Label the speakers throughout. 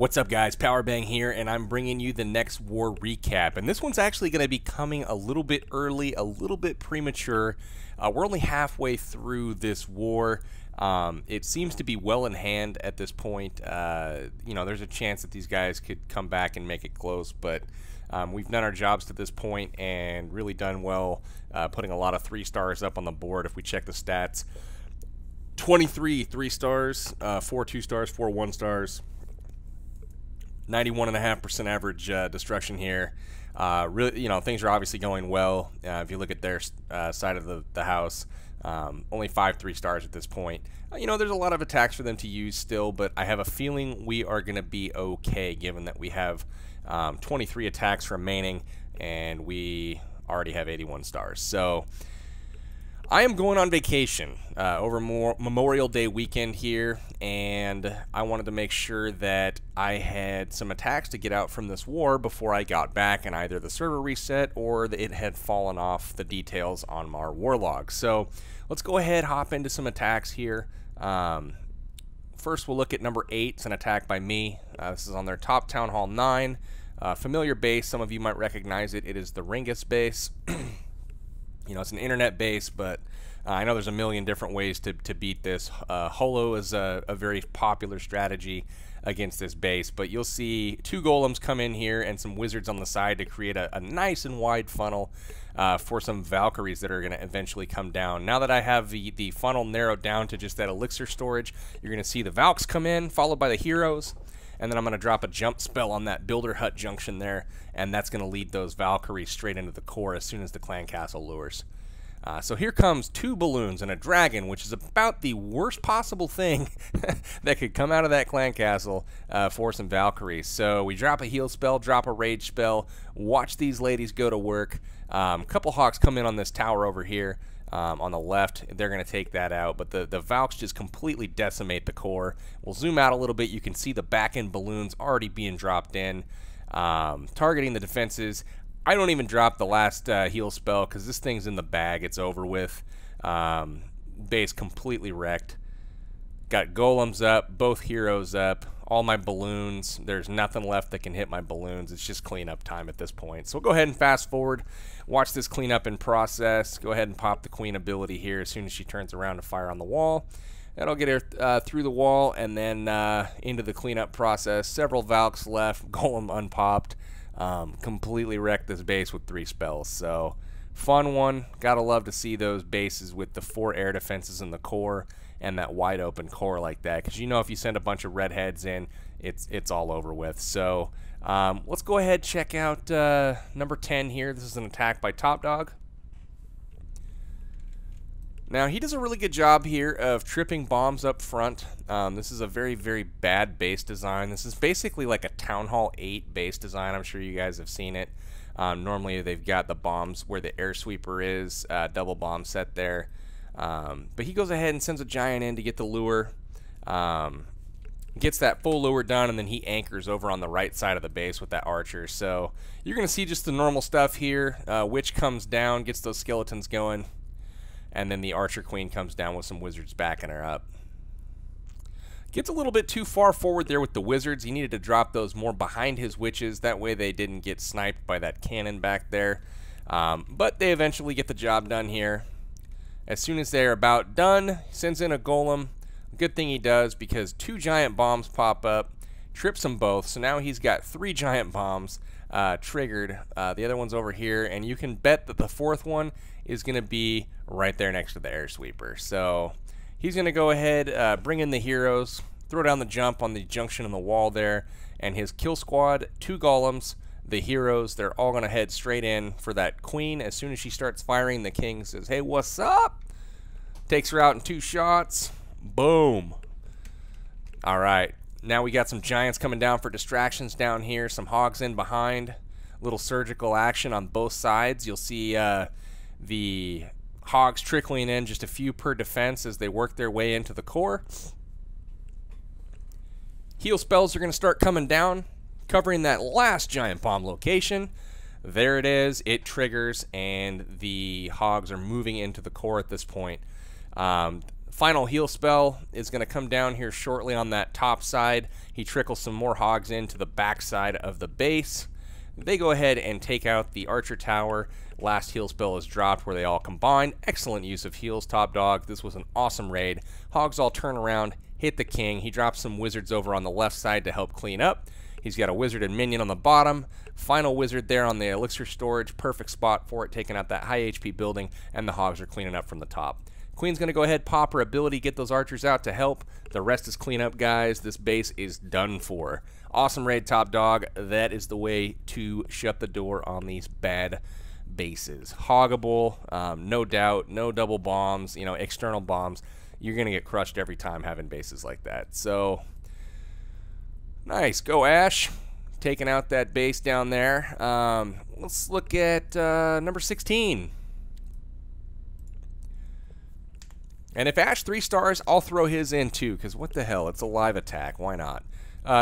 Speaker 1: What's up, guys? Powerbang here, and I'm bringing you the next war recap. And this one's actually going to be coming a little bit early, a little bit premature. We're only halfway through this war. It seems to be well in hand at this point. You know, there's a chance that these guys could come back and make it close, but we've done our jobs to this point and really done well, putting a lot of 3 stars up on the board. If we check the stats, 23 3 stars, 4 2 stars, 4 1 stars. 91.5% average destruction here. Really, you know, things are obviously going well. If you look at their side of the house, only 5 3 stars at this point. You know, there's a lot of attacks for them to use still, but I have a feeling we are going to be okay, given that we have 23 attacks remaining, and we already have 81 stars. So I am going on vacation over Memorial Day weekend here, and I wanted to make sure that I had some attacks to get out from this war before I got back, and either the server reset or it had fallen off the details on our war log. So let's go ahead, hop into some attacks here. First, we'll look at number 8. It's an attack by me. This is on their top Town Hall 9. Familiar base. Some of you might recognize it. It is the Ringus base. You know, it's an internet base, but I know there's a million different ways to beat this. Holo is a very popular strategy against this base, but you'll see 2 golems come in here and some wizards on the side to create a nice and wide funnel for some Valkyries that are going to eventually come down. Now that I have the funnel narrowed down to just that elixir storage, you're going to see the Valks come in, followed by the heroes. And then I'm going to drop a jump spell on that builder hut junction there, and that's going to lead those Valkyries straight into the core as soon as the clan castle lures. So here comes 2 balloons and a dragon, which is about the worst possible thing that could come out of that clan castle for some Valkyries. So we drop a heal spell, drop a rage spell, watch these ladies go to work. Couple Hogs come in on this tower over here. On the left, they're going to take that out, but the Valks just completely decimate the core. We'll zoom out a little bit. You can see the back end balloons already being dropped in, targeting the defenses. I don't even drop the last heal spell because this thing's in the bag. It's over with. Base completely wrecked. Got golems up, both heroes up, all my balloons. There's nothing left that can hit my balloons. It's just cleanup time at this point. So we'll go ahead and fast forward. Watch this cleanup in process. Go ahead and pop the queen ability here as soon as she turns around to fire on the wall. That'll get her through the wall and then into the cleanup process. Several Valks left, golem unpopped. Completely wrecked this base with 3 spells. So fun one. Gotta love to see those bases with the 4 air defenses in the core and that wide open core like that, because you know if you send a bunch of redheads in, it's all over with. So let's go ahead, check out number 10 here. This is an attack by Top Dog. Now he does a really good job here of tripping bombs up front. This is a very, very bad base design. This is basically like a Town Hall 8 base design. I'm sure you guys have seen it. Normally they've got the bombs where the air sweeper is, double bomb set there. But he goes ahead and sends a giant in to get the lure, gets that full lure done, and then he anchors over on the right side of the base with that archer. So you're going to see just the normal stuff here. Witch comes down, gets those skeletons going, and then the archer queen comes down with some wizards backing her up. Gets a little bit too far forward there with the wizards. He needed to drop those more behind his witches. That way they didn't get sniped by that cannon back there. But they eventually get the job done here. As soon as they're about done, he sends in a golem. Good thing he does, because 2 giant bombs pop up, trips them both. So now he's got 3 giant bombs triggered. The other one's over here, and you can bet that the 4th one is going to be right there next to the air sweeper. So he's going to go ahead, bring in the heroes, throw down the jump on the junction on the wall there, and his kill squad, 2 golems, the heroes, they're all going to head straight in for that queen. As soon as she starts firing, the king says, "Hey, what's up?" Takes her out in 2 shots. Boom. All right. Now we got some giants coming down for distractions down here. Some Hogs in behind. Little surgical action on both sides. You'll see the Hogs trickling in, just a few per defense as they work their way into the core. Heal spells are going to start coming down, covering that last giant bomb location. There it is. It triggers, and the Hogs are moving into the core at this point. Final heal spell is going to come down here shortly on that top side. He trickles some more hogs into the back side of the base. They go ahead and take out the archer tower. Last heal spell is dropped where they all combine. Excellent use of heals, top dog. This was an awesome raid. Hogs all turn around, hit the king. He drops some wizards over on the left side to help clean up. He's got a wizard and minion on the bottom. Final wizard there on the elixir storage. Perfect spot for it, taking out that high HP building, and the hogs are cleaning up from the top. Queen's going to go ahead, pop her ability, get those archers out to help. The rest is cleanup, guys. This base is done for. Awesome raid, top dog. That is the way to shut the door on these bad bases. Hoggable, no doubt, no double bombs, external bombs. You're going to get crushed every time having bases like that. So, nice. Go, Ash. Taking out that base down there. Let's look at number 16. And if Ash 3 stars, I'll throw his in too, because what the hell, it's a live attack, why not?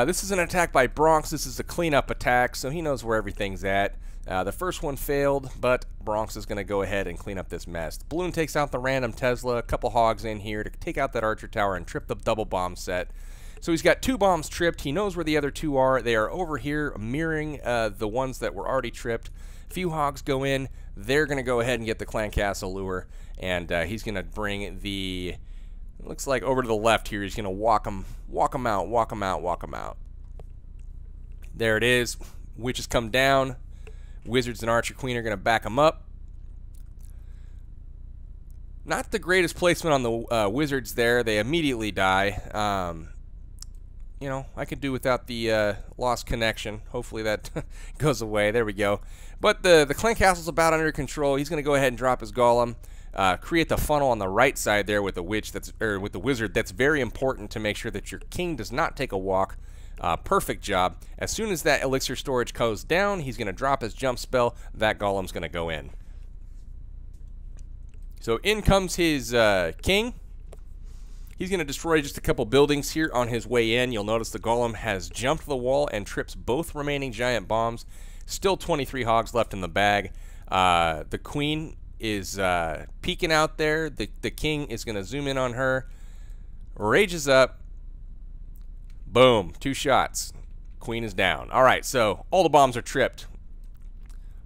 Speaker 1: This is an attack by Bronx. This is a cleanup attack, so he knows where everything's at. The first one failed, but Bronx is going to go ahead and clean up this mess. Balloon takes out the random Tesla, a couple hogs in here to take out that archer tower and trip the double bomb set. So he's got 2 bombs tripped. He knows where the other 2 are. They are over here mirroring the ones that were already tripped. Few hogs go in. They're going to go ahead and get the clan castle lure, and he's going to bring the, looks like over to the left here. He's going to walk them out. There it is. Witches come down. Wizards and Archer Queen are going to back them up. Not the greatest placement on the Wizards there. They immediately die. I could do without the lost connection. Hopefully that goes away. There we go. But the clan castle's about under control. He's going to go ahead and drop his golem. Create the funnel on the right side there with the with the wizard. That's very important to make sure that your king does not take a walk. Perfect job. As soon as that elixir storage goes down, he's going to drop his jump spell. That golem's going to go in. So in comes his king. He's going to destroy just a couple buildings here on his way in. You'll notice the golem has jumped the wall and trips both remaining giant bombs. Still 23 hogs left in the bag. The queen is peeking out there. The king is going to zoom in on her. Rages up. Boom. 2 shots. Queen is down. All right, so all the bombs are tripped.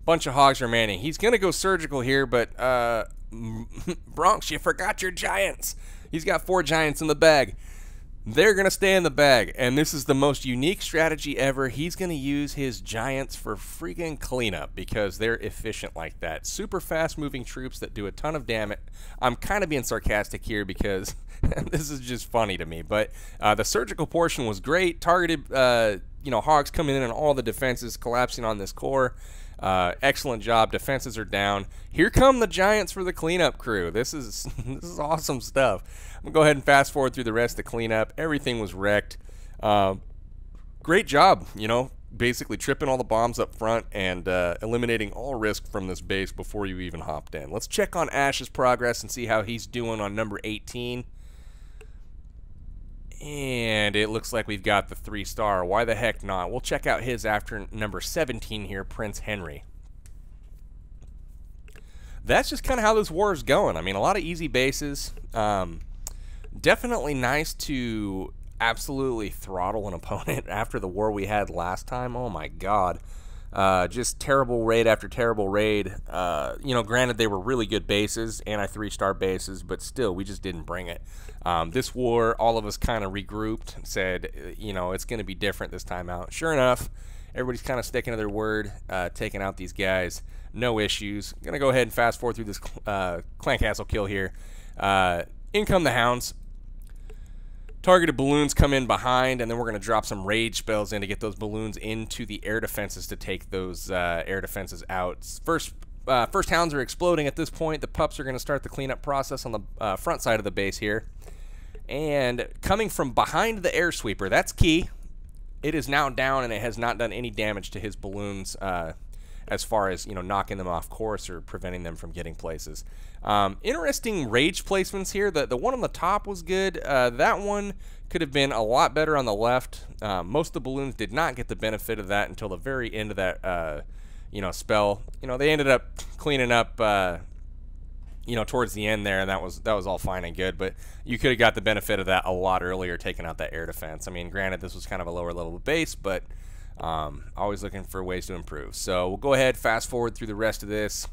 Speaker 1: Bunch of hogs remaining. He's going to go surgical here, but Bronx, you forgot your giants. He's got 4 giants in the bag. They're going to stay in the bag, and this is the most unique strategy ever. He's going to use his giants for freaking cleanup because they're efficient like that. Super fast-moving troops that do a ton of damage. I'm kind of being sarcastic here because this is just funny to me, but the surgical portion was great. Targeted, hogs coming in on all the defenses, collapsing on this core. Excellent job. Defenses are down. Here come the giants for the cleanup crew. This is awesome stuff. I'm gonna go ahead and fast forward through the rest of the cleanup. Everything was wrecked. Great job. Basically tripping all the bombs up front and eliminating all risk from this base before you even hopped in. Let's check on Ash's progress and see how he's doing on number 18. And it looks like we've got the 3-star. Why the heck not? We'll check out his after number 17 here, Prince Henry. That's just kind of how this war is going. I mean, a lot of easy bases. Definitely nice to absolutely throttle an opponent after the war we had last time. Oh my god. Just terrible raid after terrible raid. Granted they were really good bases, anti-3-star bases, but still, we just didn't bring it. This war, all of us kind of regrouped and said, it's going to be different this time out. Sure enough, everybody's kind of sticking to their word, taking out these guys. No issues. I'm going to go ahead and fast forward through this clan castle kill here. In come the hounds. Targeted balloons come in behind, and then we're going to drop some rage spells in to get those balloons into the air defenses to take those air defenses out. First hounds are exploding at this point. The pups are going to start the cleanup process on the front side of the base here. And coming from behind the air sweeper, that's key. It is now down, and it has not done any damage to his balloons as far as knocking them off course or preventing them from getting places. Interesting rage placements here. The one on the top was good. That one could have been a lot better on the left. Most of the balloons did not get the benefit of that until the very end of that spell. They ended up cleaning up you know, towards the end there, and that was all fine and good. But you could have got the benefit of that a lot earlier, taking out that air defense. I mean, granted, this was kind of a lower level base, but always looking for ways to improve. So we'll go ahead, fast forward through the rest of this.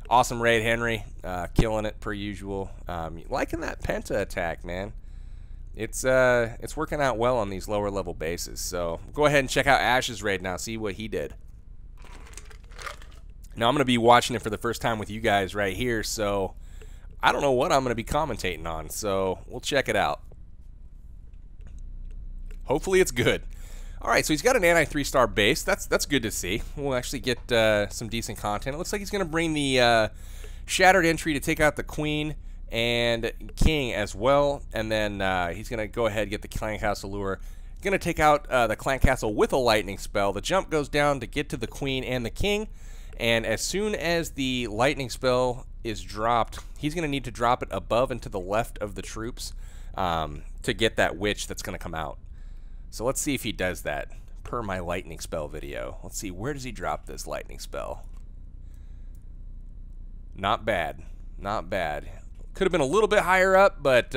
Speaker 1: Awesome raid, Henry. Killing it per usual. Liking that Penta attack, man. It's working out well on these lower level bases. So go ahead and check out Ash's raid now. See what he did. Now I'm going to be watching it for the first time with you guys right here. So I don't know what I'm going to be commentating on. So we'll check it out. Hopefully it's good. All right, so he's got an anti-3-star base. That's good to see. We'll actually get some decent content. It looks like he's going to bring the Shattered Entry to take out the Queen and King as well. And then he's going to go ahead and get the Clan Castle Lure. Going to take out the Clan Castle with a Lightning Spell. The jump goes down to get to the Queen and the King. And as soon as the Lightning Spell is dropped, he's going to need to drop it above and to the left of the troops to get that witch that's going to come out. So let's see if he does that per my lightning spell video. Let's see, where does he drop this lightning spell? Not bad. Not bad. Could have been a little bit higher up, but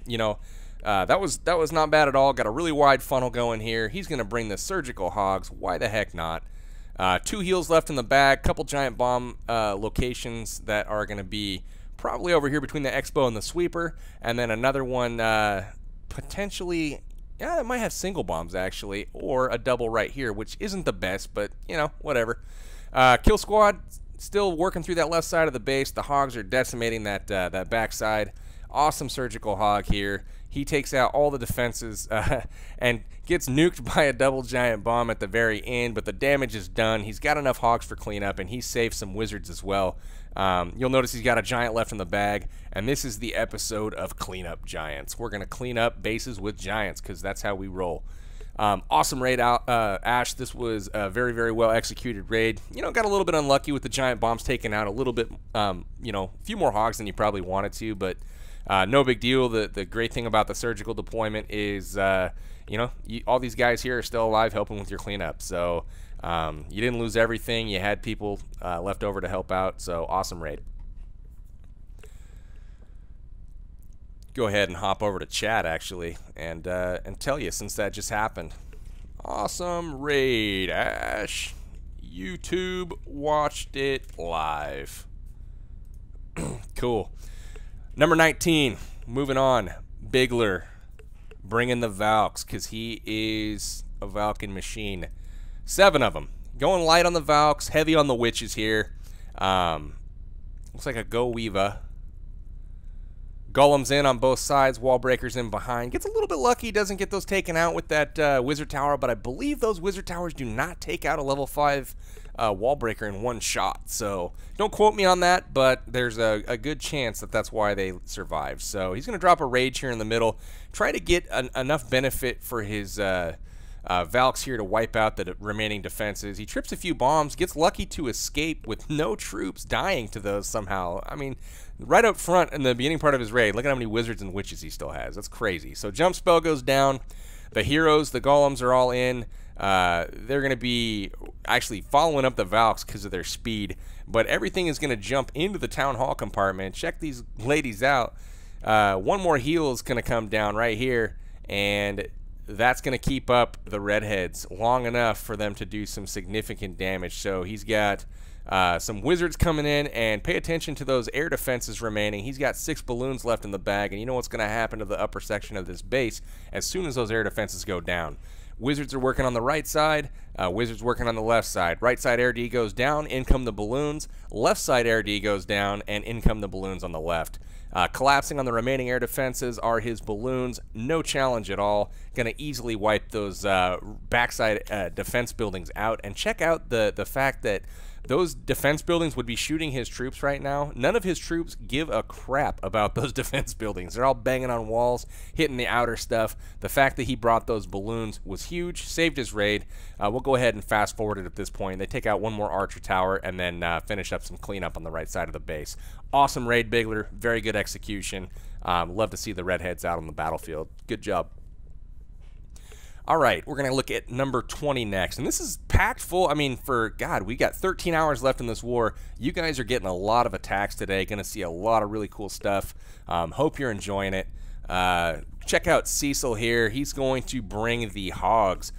Speaker 1: you know, that was not bad at all. Got a really wide funnel going here. He's going to bring the surgical hogs. Why the heck not? 2 heals left in the bag. Couple giant bomb locations that are going to be probably over here between the Expo and the Sweeper, and then another one potentially. Yeah, it might have single bombs, actually, or a double right here, which isn't the best, but, you know, whatever. Kill Squad still working through that left side of the base. The Hogs are decimating that backside. Awesome surgical hog here. He takes out all the defenses and gets nuked by a double giant bomb at the very end, but the damage is done. He's got enough hogs for cleanup, and he saved some wizards as well. You'll notice he's got a giant left in the bag, and this is the episode of Cleanup Giants. We're going to clean up bases with giants because that's how we roll. Awesome raid out, Ash. This was a very, very well executed raid. You know, got a little bit unlucky with the giant bombs taken out, a little bit, you know, a few more hogs than you probably wanted to, but no big deal. The great thing about the surgical deployment is, you know, all these guys here are still alive helping with your cleanup. So you didn't lose everything. You had people left over to help out. So awesome raid. Go ahead and hop over to chat actually and tell you, since that just happened. Awesome raid, Ash. YouTube watched it live. Cool. Number 19, moving on. Bigler, bringing the Valks, because he is a Valken machine. 7 of them. Going light on the Valks, heavy on the witches here. Looks like a GoWiVaLo. Golems in on both sides, wall breakers in behind. Gets a little bit lucky, doesn't get those taken out with that wizard tower, but I believe those wizard towers do not take out a level 5 wall breaker in one shot. So don't quote me on that, but there's a good chance that that's why they survived. So he's going to drop a rage here in the middle, try to get enough benefit for his Valks here to wipe out the remaining defenses. He trips a few bombs, gets lucky to escape with no troops dying to those somehow. I mean, right up front in the beginning part of his raid, look at how many wizards and witches he still has. That's crazy. So jump spell goes down. The heroes, the golems are all in. They're going to be actually following up the Valks because of their speed, but everything is going to jump into the town hall compartment. Check these ladies out. One more heal is going to come down right here, and that's going to keep up the redheads long enough for them to do some significant damage. So he's got some wizards coming in, and pay attention to those air defenses remaining. He's got 6 balloons left in the bag, and you know what's going to happen to the upper section of this base as soon as those air defenses go down. Wizards are working on the right side, wizards working on the left side. Right side air D goes down, in come the balloons. Left side air D goes down, and in come the balloons on the left. Collapsing on the remaining air defenses are his balloons. No challenge at all. Going to easily wipe those backside defense buildings out. And check out the fact that those defense buildings would be shooting his troops right now. None of his troops give a crap about those defense buildings. They're all banging on walls, hitting the outer stuff. The fact that he brought those balloons was huge, saved his raid. We'll go ahead and fast forward it at this point. They take out one more archer tower and then finish up some cleanup on the right side of the base. Awesome raid, Bigler. Very good execution. Love to see the redheads out on the battlefield. Good job. All right, we're going to look at number 20 next. And this is packed full. I mean, for God, we got 13 hours left in this war. You guys are getting a lot of attacks today. Going to see a lot of really cool stuff. Hope you're enjoying it. Check out Cecil here. He's going to bring the Hogs.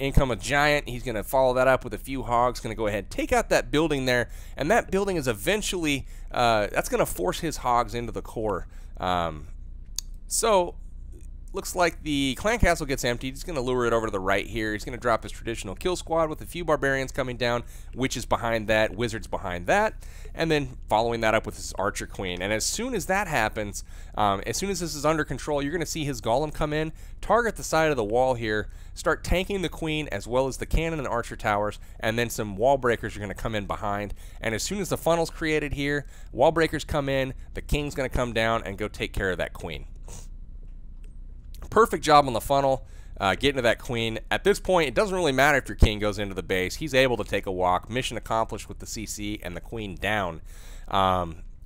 Speaker 1: In come a giant. He's going to follow that up with a few Hogs. Going to go ahead and take out that building there. And that building is eventually, that's going to force his Hogs into the core. So looks like the clan castle gets emptied. He's going to lure it over to the right here. He's going to drop his traditional kill squad with a few barbarians coming down, witches behind that, wizards behind that, and then following that up with his archer queen. And as soon as that happens, as soon as this is under control, you're going to see his golem come in, target the side of the wall here, start tanking the queen as well as the cannon and archer towers, and then some wall breakers are going to come in behind. And as soon as the funnel's created here, wall breakers come in, the king's going to come down and go take care of that queen. Perfect job on the funnel, getting to that queen. At this point, it doesn't really matter if your king goes into the base. He's able to take a walk. Mission accomplished with the CC and the queen down.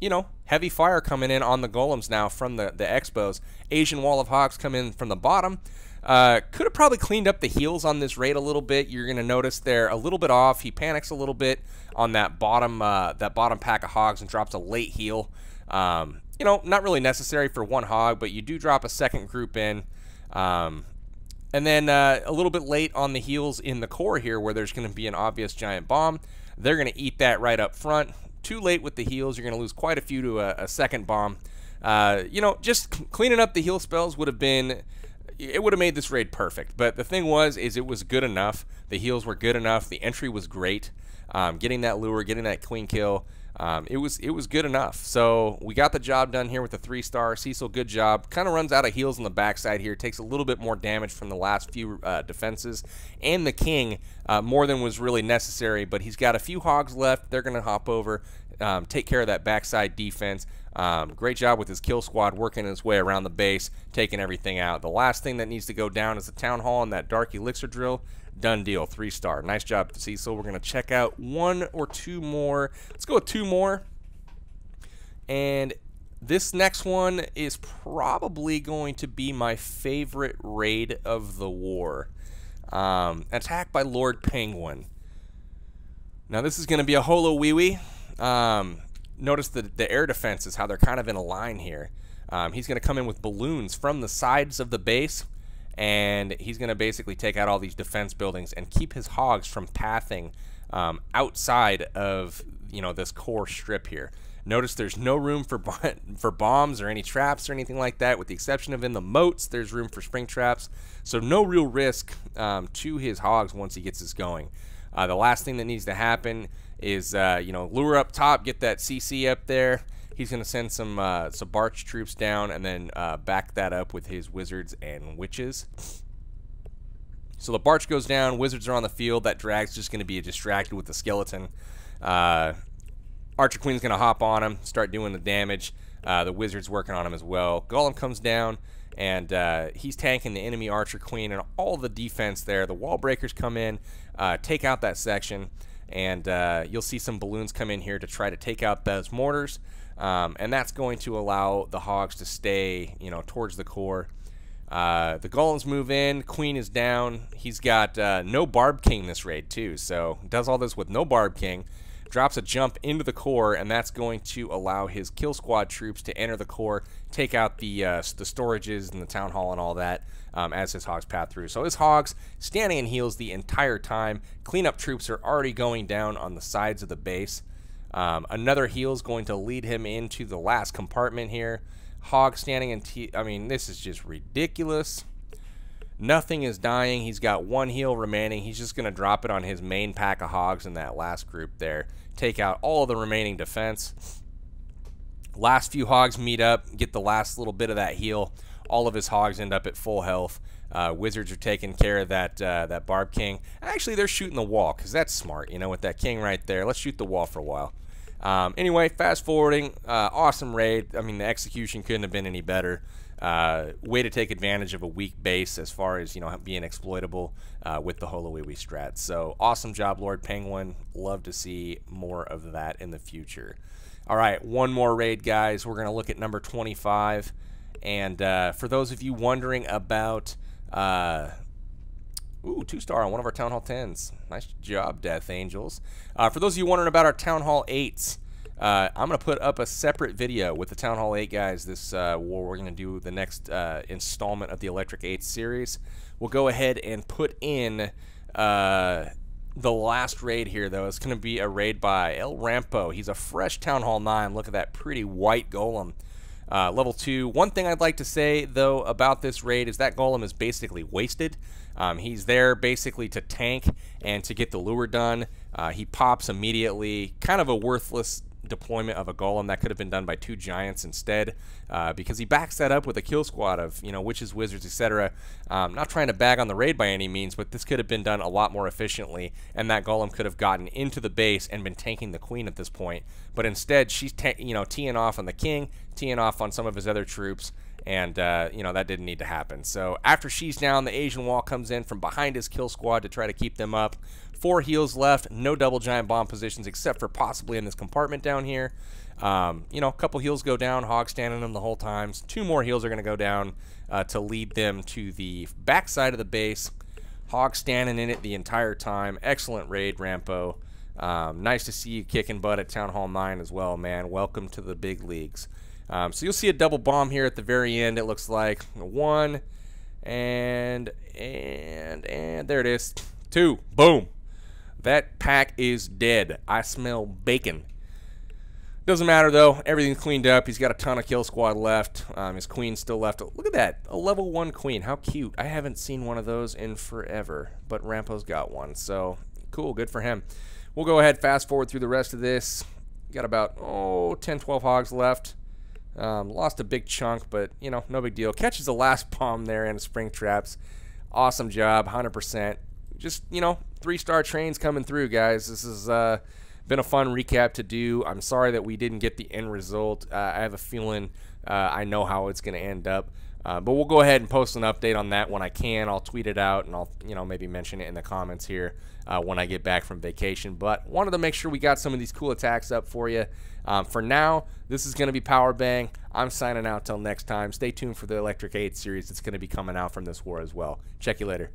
Speaker 1: You know, heavy fire coming in on the golems now from the expos. Asian wall of Hogs come in from the bottom. Could have probably cleaned up the heals on this raid a little bit. You're going to notice they're a little bit off. He panics a little bit on that bottom pack of Hogs and drops a late heal. You know, not really necessary for one Hog, but you do drop a second group in. And then a little bit late on the heals in the core here where there's going to be an obvious giant bomb. They're going to eat that right up front. Too late with the heals. You're going to lose quite a few to a second bomb. You know, just cleaning up the heal spells would have been... It would have made this raid perfect. But the thing is it was good enough. The heals were good enough. The entry was great. Getting that lure, getting that queen kill... it was good enough. So we got the job done here with the 3-star. Cecil, good job. Kind of runs out of heals on the backside here. Takes a little bit more damage from the last few defenses. And the king, more than was really necessary. But he's got a few Hogs left. They're going to hop over, take care of that backside defense. Great job with his kill squad working his way around the base, taking everything out. The last thing that needs to go down is the town hall and that dark elixir drill. Done deal, 3-star. Nice job, Cecil. We're going to check out 1 or 2 more. Let's go with 2 more. And this next one is probably going to be my favorite raid of the war. Attack by Lord Penguin. Now, this is going to be a HoLoWiWi. Notice the air defenses, how they're kind of in a line here. He's going to come in with balloons from the sides of the base. And he's going to basically take out all these defense buildings and keep his Hogs from pathing outside of, you know, this core strip here. Notice there's no room for bombs or any traps or anything like that. With the exception of in the moats, there's room for spring traps. So no real risk to his Hogs once he gets this going. The last thing that needs to happen is, you know, lure up top, get that CC up there. He's going to send some Barch troops down and then back that up with his wizards and witches. So the Barch goes down, wizards are on the field. That drag's just going to be distracted with the skeleton. Archer Queen's going to hop on him, start doing the damage. The wizard's working on him as well. Golem comes down, and he's tanking the enemy Archer Queen and all the defense there. The wall breakers come in, take out that section, and you'll see some balloons come in here to try to take out those mortars. And that's going to allow the Hogs to stay, you know, towards the core. The golems move in. Queen is down. He's got no Barb King this raid too, so does all this with no Barb King. Drops a jump into the core, and that's going to allow his kill squad troops to enter the core, take out the storages and the town hall and all that as his Hogs path through. So his Hogs standing in heals the entire time. Cleanup troops are already going down on the sides of the base. Another heal is going to lead him into the last compartment here. Hog standing in I mean, this is just ridiculous. Nothing is dying. He's got 1 heal remaining. He's just going to drop it on his main pack of Hogs in that last group there. Take out all of the remaining defense. Last few Hogs meet up, get the last little bit of that heal. All of his Hogs end up at full health. Wizards are taking care of that Barb King. Actually, they're shooting the wall because that's smart, you know, with that king right there. Let's shoot the wall for a while. Anyway, fast forwarding, awesome raid. I mean, the execution couldn't have been any better. Way to take advantage of a weak base as far as, you know, being exploitable with the HoLoWiWi strat. So awesome job, Lord Penguin. Love to see more of that in the future. All right, 1 more raid, guys. We're going to look at number 25. And for those of you wondering about Ooh, 2-star on one of our Town Hall 10s. Nice job, Death Angels. For those of you wondering about our Town Hall 8s, I'm going to put up a separate video with the Town Hall 8 guys this war. We're going to do the next installment of the Electric 8 series. We'll go ahead and put in the last raid here, though. It's going to be a raid by El Rampo. He's a fresh Town Hall 9. Look at that pretty white golem. Level 2. One thing I'd like to say, though, about this raid is that golem is basically wasted. He's there basically to tank and to get the lure done. He pops immediately. Kind of a worthless deployment of a golem. That could have been done by 2 giants instead, because he backs that up with a kill squad of, you know, witches, wizards, etc. Not trying to bag on the raid by any means, but this could have been done a lot more efficiently, and that golem could have gotten into the base and been tanking the queen at this point. But instead, she's teeing off on the king, teeing off on some of his other troops, and you know, that didn't need to happen. So after she's down, the Asian wall comes in from behind his kill squad to try to keep them up. 4 heals left, no double giant bomb positions except for possibly in this compartment down here. You know, a couple heals go down, Hogs standing them the whole time. 2 more heals are going to go down to lead them to the back side of the base. Hogs standing in it the entire time. Excellent raid, Rampo. Nice to see you kicking butt at Town Hall 9 as well, man. Welcome to the big leagues. So you'll see a double bomb here at the very end, it looks like. 1, and there it is. 2, boom. That pack is dead. I smell bacon. Doesn't matter, though. Everything's cleaned up. He's got a ton of kill squad left. His queen's still left. Look at that. A level 1 queen. How cute. I haven't seen one of those in forever, but Rampo's got one. So, cool. Good for him. We'll go ahead, fast forward through the rest of this. Got about, 10, 12 hogs left. Lost a big chunk, but, you know, no big deal. Catches the last bomb there in spring traps. Awesome job. 100%. Just, you know, 3-star trains coming through, guys. This has been a fun recap to do. I'm sorry that we didn't get the end result. I have a feeling I know how it's going to end up. But we'll go ahead and post an update on that when I can. I'll tweet it out, and I'll, you know, maybe mention it in the comments here when I get back from vacation. But wanted to make sure we got some of these cool attacks up for you. For now, this is going to be Powerbang. I'm signing out till next time. Stay tuned for the Electric 8 series that's going to be coming out from this war as well. Check you later.